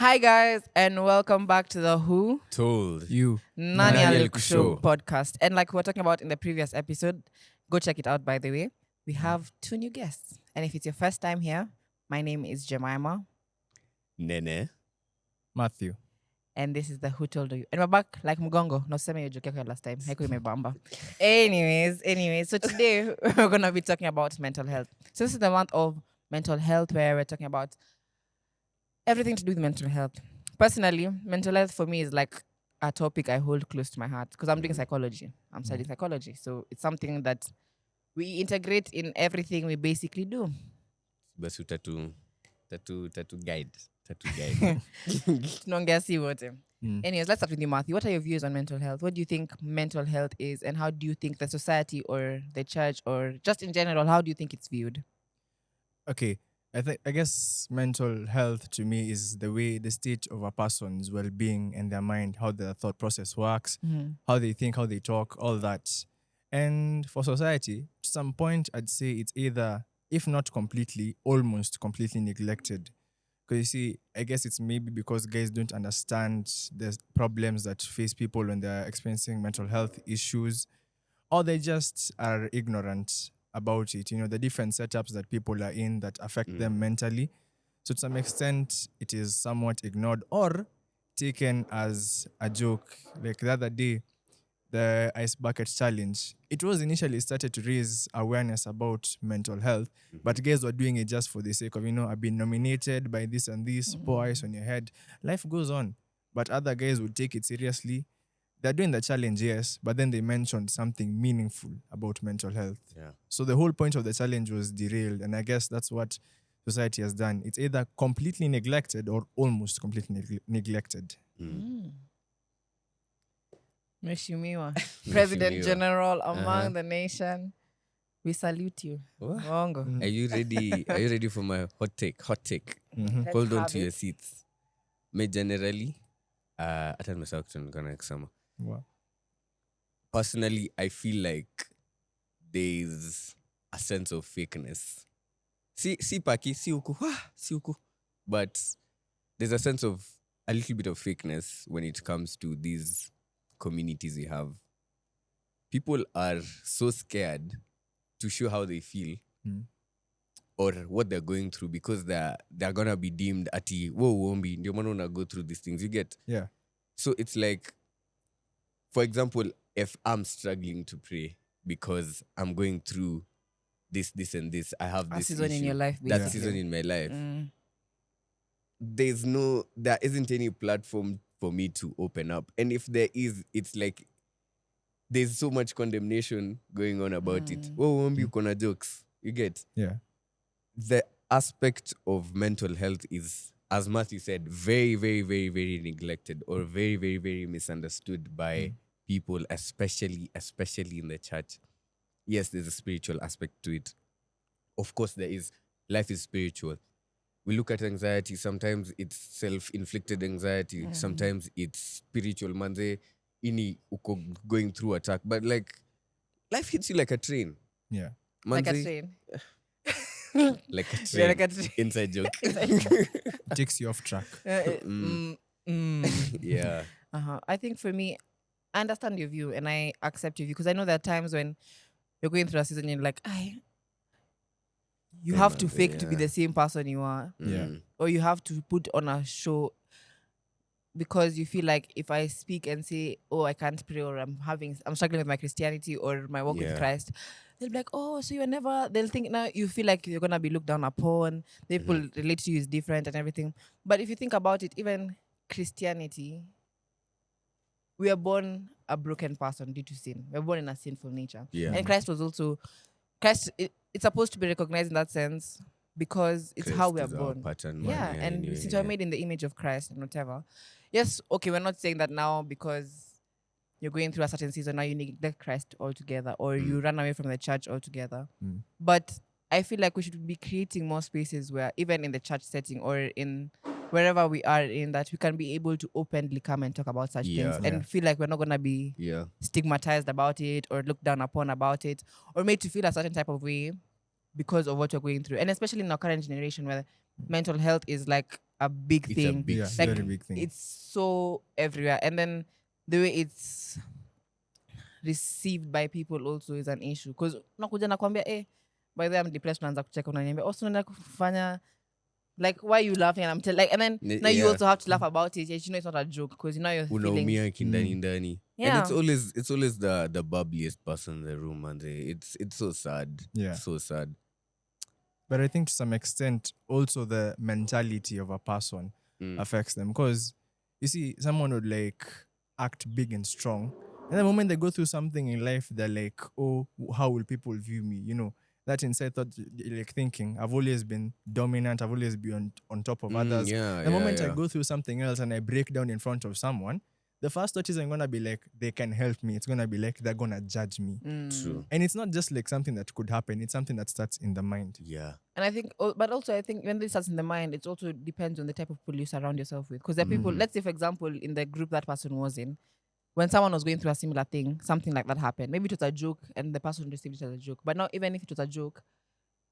Hi guys, and welcome back to the Who Told You. Nani Nani Aliku Show Show. podcast. And like we were talking about in the previous episode, go check it out by the way. We have two new guests. And if it's your first time here, my name is Jemima, Nene. Matthew. and this is the Who Told You. And we're back like Mugongo. No sema your joke last time. Haiku imebamba. Anyways, so today we're gonna be talking about mental health. So this is the month of mental health where we're talking about everything to do with mental health. Personally, mental health for me is like a topic I hold close to my heart because I'm doing psychology. I'm studying psychology. So it's something that we integrate in everything we basically do. Basu tattoo guide. Tattoo guide. Tunaongea si wote. Mm. Anyways, let's start with you, Matthew. What are your views on mental health? What do you think mental health is, and how do you think the society or the church or just in general, how do you think it's viewed? Okay. I guess mental health to me is the state of a person's well-being and their mind, how their thought process works, how they think, how they talk, all that. And for society, to some point, I'd say it's either, if not completely, almost completely neglected. Because you see, I guess it's maybe because guys don't understand the problems that face people when they're experiencing mental health issues, or they just are ignorant about it. You know, the different setups that people are in that affect them mentally. So to some extent, it is somewhat ignored or taken as a joke. Like the other day, the ice bucket challenge, it was initially started to raise awareness about mental health, but guys were doing it just for the sake of, I've been nominated by this and this, pour ice on your head. Life goes on. But other guys would take it seriously. They're doing the challenge, yes, but then they mentioned something meaningful about mental health. Yeah. So the whole point of the challenge was derailed, and I guess that's what society has done. It's either completely neglected or almost completely neglected. Mheshimiwa, President Mheshimiwa. General among the nation, we salute you. What? Bongo. Are you ready? Are you ready for my hot take? Let's Hold on have to your it. seats. Me generally, hata nimesahau kitu nilikuwa nakisema. Wow. Personally, I feel like there's a sense of fakeness. Si paki, si huku. But there's a sense of a little bit of fakeness when it comes to these communities we have. People are so scared to show how they feel or what they're going through because they're gonna be deemed ati wombi ndio maana una go through these things, you get. Yeah. So it's like, for example, if I'm struggling to pray because I'm going through this and this, I have A this season in issue, your life, that basically. season in my life, Mm. there isn't any platform for me to open up. And if there is, it's like there's so much condemnation going on about it. Wombi uko na jokes, you get. Yeah. The aspect of mental health is, as Matthew said, very, very, very, very neglected or very, very, very misunderstood by people, especially in the church. Yes, there's a spiritual aspect to it. Of course, there is. Life is spiritual. We look at anxiety. Sometimes it's self-inflicted anxiety. Sometimes it's spiritual. Manze, ini uko going through attack. But like, life hits you like a train. Yeah. Like a Manze, train. Like a train. Yeah, like a train. Inside joke. It takes you off track. Yeah. I think for me, I understand your view and I accept your view because I know there are times when you're going through a season and you're like, you have to fake to be the same person you are. Yeah. Or you have to put on a show because you feel like if I speak and say, oh, I can't pray or I'm struggling with my Christianity or my walk with Yeah. Christ, they'll be like, oh, so they'll think now you feel like you're going to be looked down upon. People relate to you is different and everything. But if you think about it, even Christianity, we are born a broken person due to sin. We're born in a sinful nature. Yeah. And Christ was also, it's supposed to be recognized in that sense because it's how we are Christ is our born. pattern, Yeah, man. and anyway, since we're made in the image of Christ and whatever. Yes, okay, we're not saying that now because you're going through a certain season, now you neglect Christ altogether or you run away from the church altogether. But I feel like we should be creating more spaces where, even in the church setting or in wherever we are in, that we can be able to openly come and talk about such Yeah. things and feel like we're not going to be Yeah. stigmatized about it or looked down upon about it or made to feel a certain type of way because of what you're going through. And especially in our current generation where mental health is like a big It's a thing. big Yeah, thing. Like, very big thing. it's so everywhere. And then the way it's received by people also is an issue. Because nakuja nakwambia, by the way, I'm depressed, unaanza kucheka, unaniambia, also unaenda kufanya, like, why are you laughing? And I'm like, and then now you Yeah. also have to laugh about it. Yet you know it's not a joke because you know your Unaumia feelings. kindani ndani. Yeah. And it's always the bubbliest person in the room, and it's so sad. Yeah. So sad. But I think to some extent, also the mentality of a person affects them. Because you see, someone would like act big and strong. And the moment they go through something in life, they're like, oh, how will people view me? You know, that inside thought, like thinking, I've always been dominant, I've always been on top of others. Yeah, The moment I yeah. go through something else and I break down in front of someone, the first thought isn't going to be like, they can help me. It's going to be like, they're going to judge me. True. And it's not just like something that could happen, it's something that starts in the mind. Yeah. And I think, but also I think when this starts in the mind, it also depends on the type of people you surround yourself with. Because there are people, let's say, for example, in the group that person was in, when someone was going through a similar thing, something like that happened. Maybe it was a joke and the person received it as a joke. But now, even if it was a joke,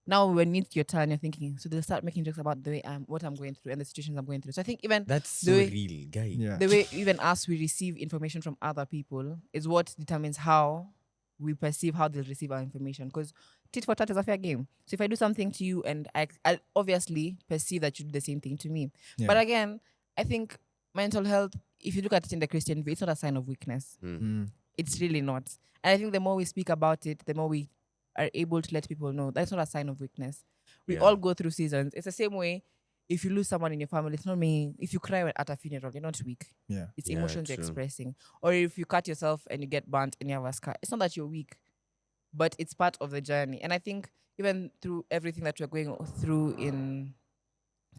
now when it's your turn, you're thinking, so they'll start making jokes about the way what I'm going through and the situations I'm going through. So I think even That's the so way, real, guy. Yeah. the way even us, we receive information from other people is what determines how we perceive how they'll receive our information. Because tit for tat is a fair game. So if I do something to you and I obviously perceive that you do the same thing to me. Yeah. But again, I think mental health, if you look at it in the Christian view, it's not a sign of weakness. It's really not. And I think the more we speak about it, the more we are able to let people know that's not a sign of weakness. We Yeah. all go through seasons. It's the same way if you lose someone in your family, it's not me. If you cry at a funeral, you're not weak. Yeah. It's Yeah, emotions you're true. expressing. Or if you cut yourself and you get burnt and you have a scar, it's not that you're weak, but it's part of the journey. And I think even through everything that we're going through in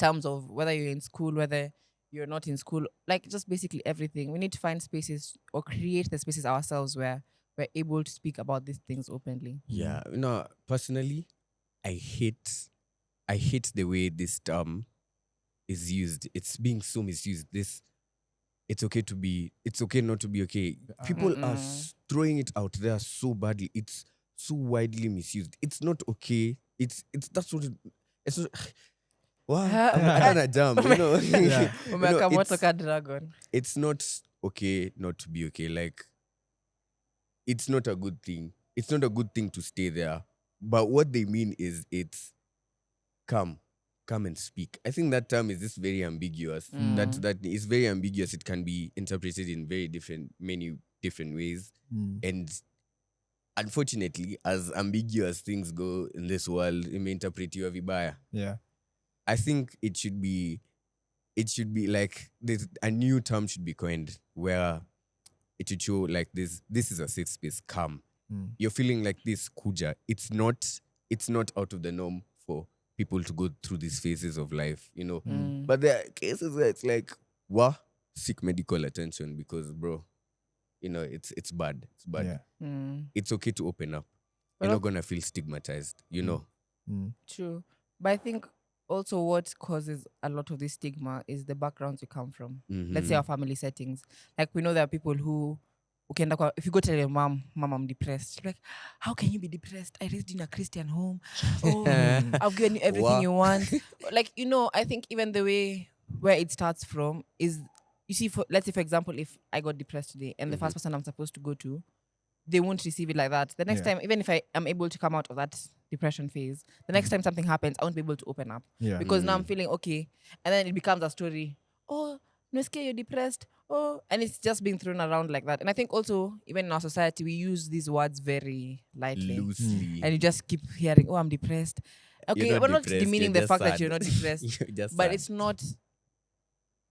terms of whether you're in school, whether you're not in school, like just basically everything, we need to find spaces or create the spaces ourselves where we're able to speak about these things openly. Yeah. No, personally, I hate the way this term is used. It's being so misused. It's okay not to be okay. People are throwing it out there so badly. It's so widely misused. It's not okay. It's that's what it's not, wow. I'm a jam, you know. Yeah. You know, Umekamotoka dragon. it's not okay not to be okay. Like, it's not a good thing. It's not a good thing to stay there. But what they mean is it's come and speak. I think that term is just very ambiguous. That is very ambiguous. It can be interpreted in many different ways. And unfortunately, as ambiguous things go in this world, it may interpret you vibaya. Yeah. I think it should be like a new term should be coined where it should show like this is a safe space. Come. You're feeling like this, kuja. It's not out of the norm for people to go through these phases of life, you know. But there are cases where it's like, seek medical attention because, bro, you know, it's bad. It's bad. Yeah. It's okay to open up. You're not gonna feel stigmatized, you know. True. But I think also what causes a lot of this stigma is the backgrounds you come from. Let's say our family settings. Like, we know there are people who if you go tell your mom, I'm depressed. Like, how can you be depressed? I raised you in a Christian home. Oh, I've given you everything you want. Like, you know, I think even the way where it starts from is, you see, let's say, for example, if I got depressed today and the first person I'm supposed to go to, they won't receive it like that. The next time, even if I am able to come out of that depression phase, the next time something happens, I won't be able to open up. Yeah. Because now I'm feeling okay. And then it becomes a story. Oh, no, scare, you're depressed. Oh, and it's just being thrown around like that. And I think also, even in our society, we use these words very lightly. Loosely. And you just keep hearing, oh, I'm depressed. Okay, You're we're not depressed, demeaning you're the just fact that sad. you're not depressed. You're just But sad. it's not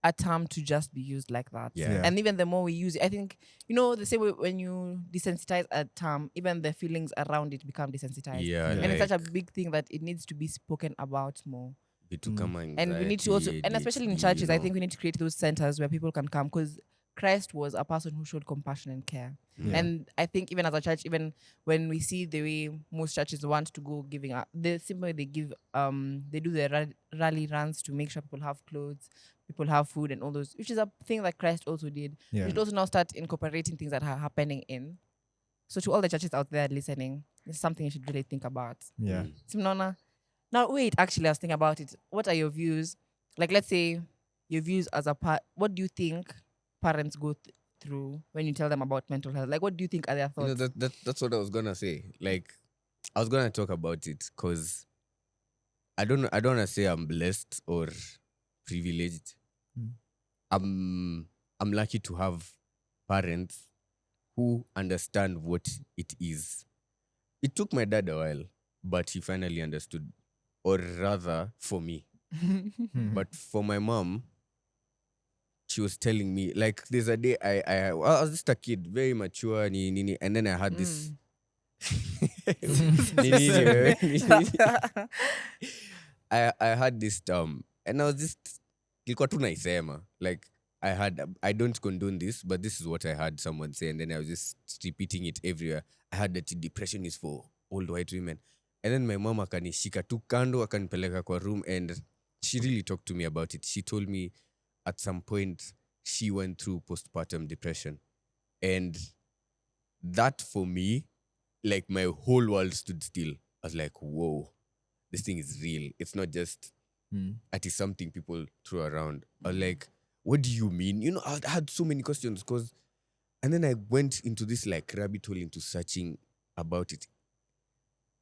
a term to just be used like that. Yeah. And even the more we use it, I think, you know, the same way when you desensitize a term, even the feelings around it become desensitized. Yeah, And it's such a like big thing that it needs to be spoken about more. vitu kama And we need to also, anxiety, and especially in ADHD, churches, you I know. think we need to create those centers where people can come, because Christ was a person who showed compassion and care. And I think even as a church, even when we see the way most churches want to go giving up, the same way they give, they do the rally runs to make sure people have clothes, people have food and all those, which is a thing that Christ also did. Yeah. We should also now start incorporating things that are happening in. So to all the churches out there listening, it's something you should really think about. Yeah. Simnona. Now, wait, actually, I was thinking about it. What are your views Like, let's say your views as a part. What do you think parents go through when you tell them about mental health? Like, what do you think are their You know, thoughts? that's what I was gonna say. Like, I was gonna talk about it because I don't wanna say I'm blessed or privileged. Mm. I'm lucky to have parents who understand what it is. It took my dad a while, but he finally understood, or rather, for me. But for my mom, she was telling me, like, there's a day I was just a kid, very mature, and then I had this. I had this and I was just ilikuwa tu naisema, like I don't condone this, but this is what I heard someone say, and then I was just repeating it everywhere. I heard that depression is for old white women, and then my mom akanishika tu kando akanipeleka kwa room, and she really talked to me about it. She told me at some point she went through postpartum depression, and that for me, like my whole world stood still. I was like, whoa, this thing is real. It's not just it is something people throw around. I was like, what do you mean? You know, I had so many questions and then I went into this like rabbit hole into searching about it.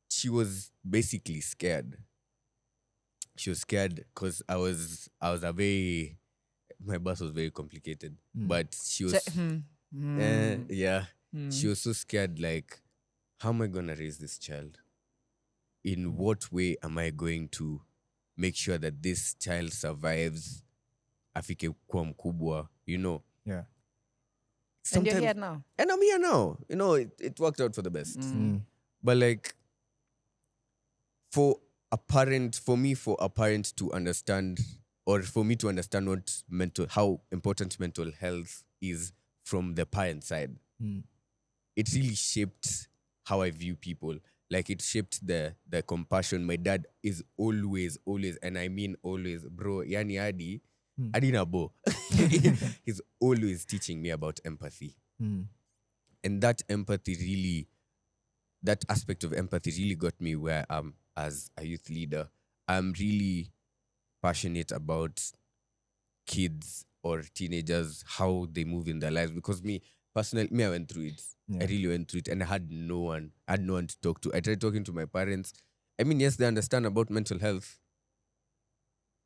She was basically scared. She was scared because I was a very, my birth was very complicated, but she was yeah. She was so scared, like, how am I gonna raise this child? In what way am I going to make sure that this child survives afike kuwa mkubwa, you know? Yeah. And you're here now. And I'm here now. You know, it worked out for the best. But like, for a parent to understand, or for me to understand how important mental health is from the parent side, it really shaped how I view people. Like, it shaped the compassion. My dad is always, and I mean always, bro, yani adi nabo. He's always teaching me about empathy. And that aspect of empathy really got me where I am as a youth leader. I'm really passionate about kids or teenagers, how they move in their lives. Because me, personally, I went through it. Yeah. I really went through it, and I had no one to talk to. I tried talking to my parents. I mean, yes, they understand about mental health,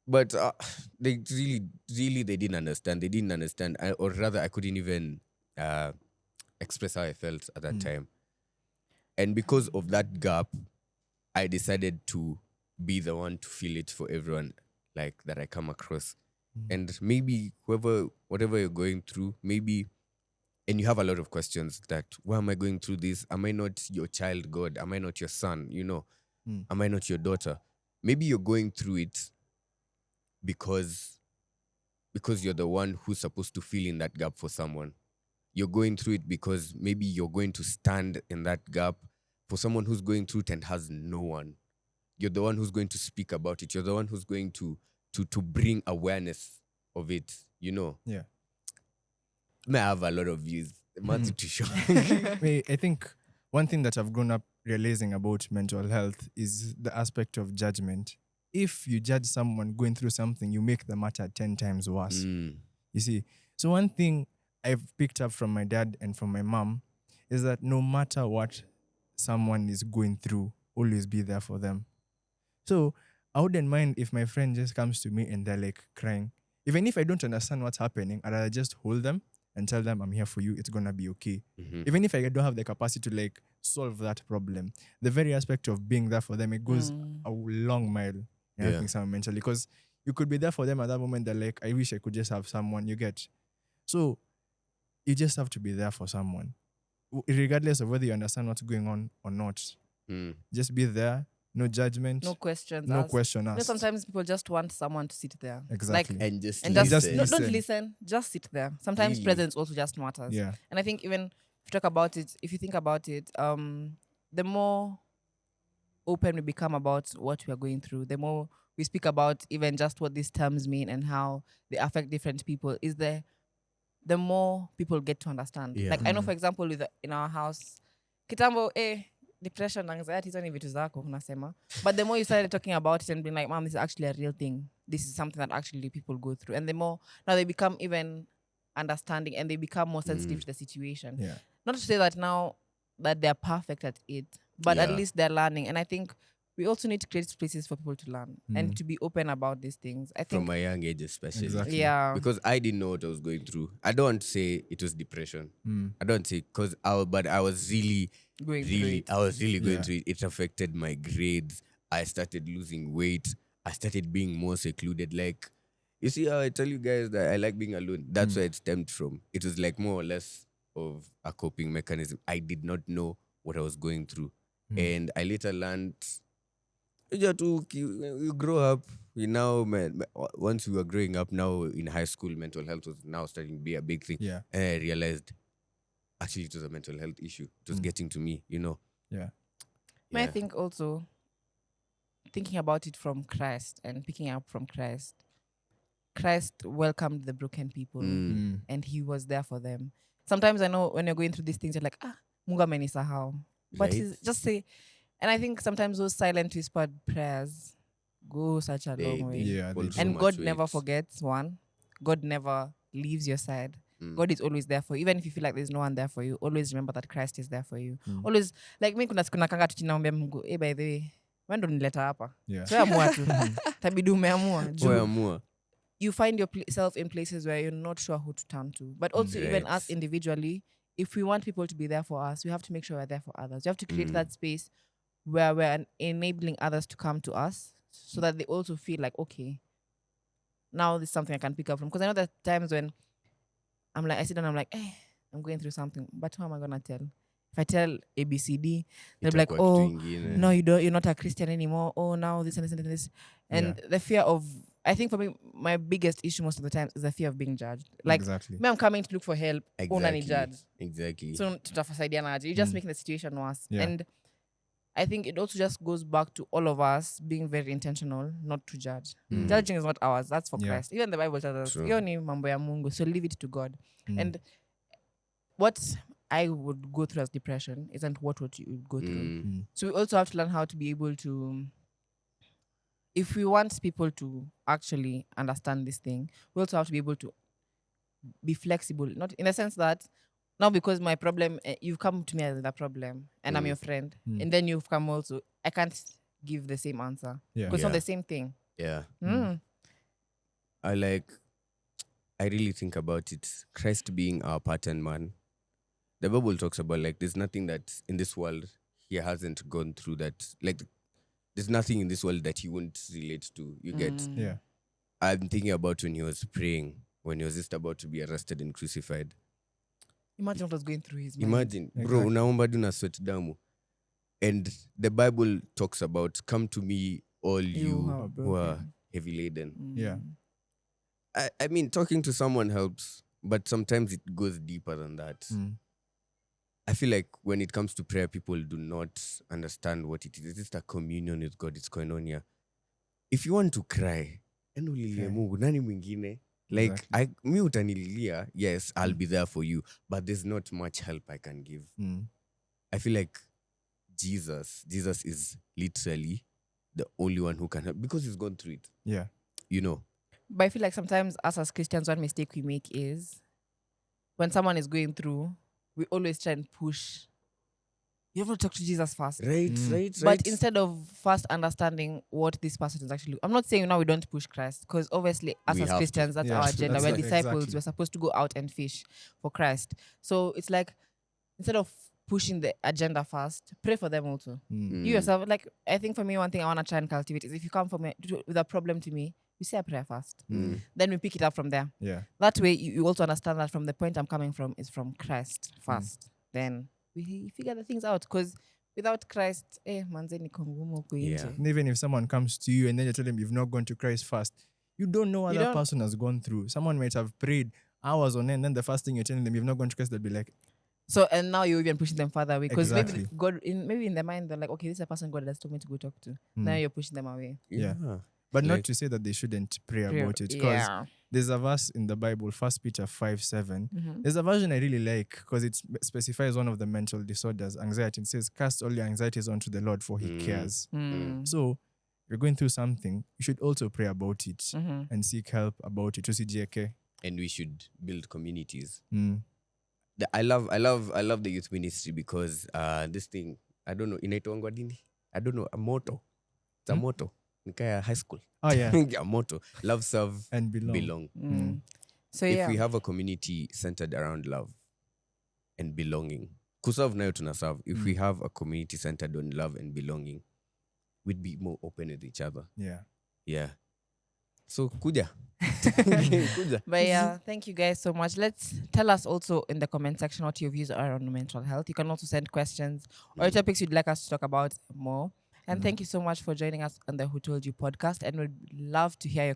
but they really they didn't understand. They didn't understand, or rather, I couldn't even express how I felt at that time. And because of that gap, I decided to be the one to feel it for everyone, like, that I come across. And maybe whatever you're going through, maybe. And you have a lot of questions that, why am I going through this? Am I not your child, God? Am I not your son? You know, am I not your daughter? Maybe you're going through it because you're the one who's supposed to fill in that gap for someone. You're going through it because maybe you're going to stand in that gap for someone who's going through it and has no one. You're the one who's going to speak about it. You're the one who's going to bring awareness of it, you know? Yeah. May have a lot of views. To show. I think one thing that I've grown up realizing about mental health is the aspect of judgment. If you judge someone going through something, you make the matter 10 times worse. You see? So one thing I've picked up from my dad and from my mom is that no matter what someone is going through, always be there for them. So I wouldn't mind if my friend just comes to me and they're like crying. Even if I don't understand what's happening, I'll just hold them and tell them, I'm here for you. It's going to be okay. Even if I don't have the capacity to like solve that problem, the very aspect of being there for them, it goes a long mile in helping someone mentally. Because you could be there for them at that moment. They're like, I wish I could just have someone, you get. So you just have to be there for someone, regardless of whether you understand what's going on or not. Just be there. No judgment. No questions. No asked. question You know, asked. sometimes people just want someone to sit there. Exactly. Like, and just and listen. just no, listen. don't listen. Just sit there. Sometimes Really? presence also just matters. Yeah. And I think even if you talk about it, if you think about it, the more open we become about what we are going through, the more we speak about even just what these terms mean and how they affect different people, is the more people get to understand. Yeah. Like, I know, for example, in our house, Kitambo, depression, anxiety, hizo ni vitu zako unasema. But the more you started talking about it and being like, Mom, this is actually a real thing. This is something that actually people go through. And the more now they become even understanding and they become more sensitive to the situation. Yeah. Not to say that now that they're perfect at it, but at Yeah. least they're learning. And I think we also need to create spaces for people to learn and to be open about these things. I From think, a young age, especially. Exactly. yeah. Because I didn't know what I was going through. I don't want to say it was depression. I don't say because but I was really Going through really it. I was really going Yeah. through it. It affected my grades. I started losing weight. I started being more secluded. Like, you see how I tell you guys that I like being alone. That's where it stemmed from. It was like more or less of a coping mechanism. I did not know what I was going through. And I later learned you grow up. You know, man, once we were growing up, now in high school, mental health was now starting to be a big thing. Yeah. And I realized actually it was a mental health issue. It was getting to me, you know. Yeah. I think also thinking about it from Christ and picking up from Christ. Christ welcomed the broken people and he was there for them. Sometimes I know when you're going through these things, you're like, Mungu amenisahau. But Right. just say, and I think sometimes those silent whispered prayers go such a long way. Yeah, hold they so And much God never weight. forgets one. God never leaves your side. God is always there for you. Even if you feel like there's no one there for you, always remember that Christ is there for you. Always, like me kuna siku nakanga tu chini naambia Mungu, by the way, wewe ndo nileta hapa. Yeah. So amua tu. Tabidi umeamua. Juu Umeamua. you find yourself in places where you're not sure who to turn to. But also even Right. us individually, if we want people to be there for us, we have to make sure we're there for others. We have to create that space where we're enabling others to come to us so that they also feel like, okay, now this is something I can pick up from. Because I know there are times when I'm like, I sit down, I'm like, I'm going through something, but who am I gonna tell? If I tell ABCD, they'll be like, Itakuwa oh, kitu ingine. no, you're not a Christian anymore. Oh, now this and this and this. And the fear of, I think for me, my biggest issue most of the time is the fear of being judged. Like, Exactly. me, I'm coming to look for help. Unani Exactly. judge. Exactly. So tutasaidiana aje. You're just making the situation worse. Yeah. And I think it also just goes back to all of us being very intentional not to judge. Judging is not ours. That's for Yeah. Christ. Even the Bible tells us, True. "Hiyo ni mambo ya Mungu," so leave it to God. And what I would go through as depression isn't what you would go through. So we also have to learn how to be able to, if we want people to actually understand this thing, we also have to be able to be flexible. Not in the sense that now because my problem, you've come to me as the problem and I'm your friend, and then you've come also, I can't give the same answer Yeah. because it's not the same thing. Yeah. Mm. I really think about it. Christ being our pattern man. The Bible talks about like there's nothing that in this world he hasn't gone through that. Like there's nothing in this world that he won't relate to. You get. Yeah. I'm thinking about when he was praying, when he was just about to be arrested and crucified. Imagine what was going through his mind. Imagine, bro, Exactly. unaomba du na sweat damu. And the Bible talks about, come to me, all you who are heavy laden. Yeah. I mean, talking to someone helps, but sometimes it goes deeper than that. I feel like when it comes to prayer, people do not understand what it is. It's just a communion with God. It's koinonia. If you want to cry, enda ulilie Mungu, nani mwingine? Like, mi utanililia, yes, I'll be there for you, but there's not much help I can give. I feel like Jesus is literally the only one who can help because he's gone through it. Yeah. You know? But I feel like sometimes us as Christians, one mistake we make is when someone is going through, we always try and push. You have to talk to Jesus first. Right. But instead of first understanding what this person is actually, I'm not saying now we don't push Christ, because obviously us We as have to. Christians, that's Yeah, our agenda. that's We're right. disciples. Exactly. We're supposed to go out and fish for Christ. So it's like, instead of pushing the agenda first, pray for them also. You yourself, like, I think for me, one thing I want to try and cultivate is if you come for me with a problem to me, you say a prayer first. Then we pick it up from there. Yeah. That way, you also understand that from the point I'm coming from is from Christ first. Then we figure the things out. Because without Christ, manze niko ngumu huku nje. Yeah. And even if someone comes to you and then you tell them you've not gone to Christ first, you don't know what that person has gone through. Someone might have prayed hours on end, then the first thing you're telling them you've not gone to Christ, they'll be like, So, and now you're even pushing them further away. Because Exactly. maybe God, maybe in their mind, they're like, okay, this is a person God has told me to go talk to. Now you're pushing them away. Yeah. But not Like- to say that they shouldn't pray Pray- about it. Because yeah. there's a verse in the Bible, 1 Peter 5:7. Mhm. There's a version I really like because it specifies one of the mental disorders, anxiety. It says, cast all your anxieties onto the Lord, for he cares. Mm. So, if you're going through something, you should also pray about it Mhm. and seek help about it. Usijeke. And we should build communities. Mm. I love the youth ministry because this thing, I don't know, inaitwangwa nini? I don't know, a motto. It's a motto. Nikaya high school. Oh, yeah. A motto. Love, serve, And belong. belong. Mm. So If yeah. we have a community centered around love and belonging, kuserve nayo tunaserve. If we have a community centered on love and belonging, we'd be more open with each other. Yeah. Yeah. So kuja. Kuja. But yeah, thank you guys so much. Let's tell us also in the comment section what your views are on mental health. You can also send questions or topics you'd like us to talk about more. And thank you so much for joining us on the Who Told You podcast. And we'd love to hear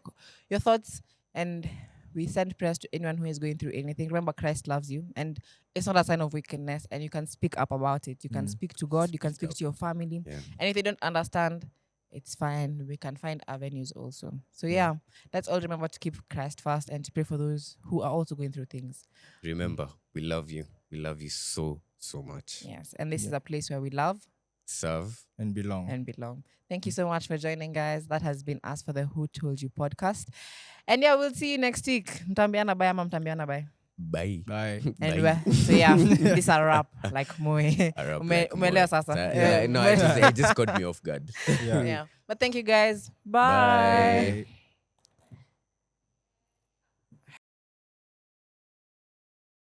your thoughts. And we send prayers to anyone who is going through anything. Remember, Christ loves you. And it's not a sign of weakness. And you can speak up about it. You can speak to God. You can speak to your family. Yeah. And if they don't understand, it's fine. We can find avenues also. So yeah, let's all remember to keep Christ first and to pray for those who are also going through things. Remember, we love you. We love you so, so much. Yes. And this is a place where we love Serve. And belong. and belong. Thank you so much for joining, guys. That has been us for the Who Told You podcast. And yeah, we'll see you next week. Mtambiana bye ama mtambiana bye. Bye. Bye. And Bye. so yeah, this is a wrap. Like Moe. A rap like Umeelewa more. sasa? Yeah, no, it just caught me off guard. Yeah. Yeah. But thank you guys. Bye. Bye.